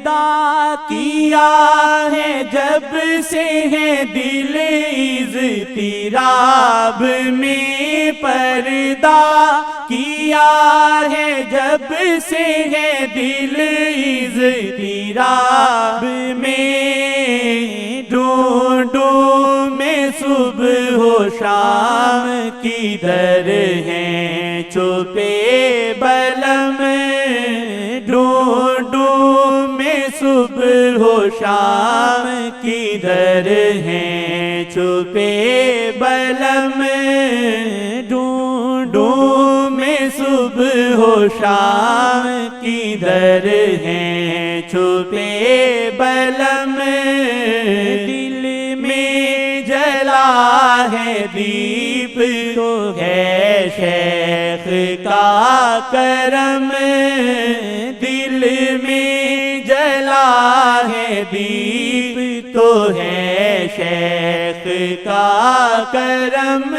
پردہ کیا ہے جب سے ہے دل اضطراب میں پردہ کیا ہے جب سے ہے دل اضطراب میں ڈھونڈوں میں صبح و شام کدھر ہیں چھپے بلم ڈھونڈوں میں صبح و شام کدھر ہیں چھپے بلم ڈھونڈوں میں صبح و شام کدھر ہیں چھپے بلم دل میں جلا ہے دیپ تو ہے شیخ کا کرم دل میں جلا ہے دیپ تو ہے شیخ کا کرم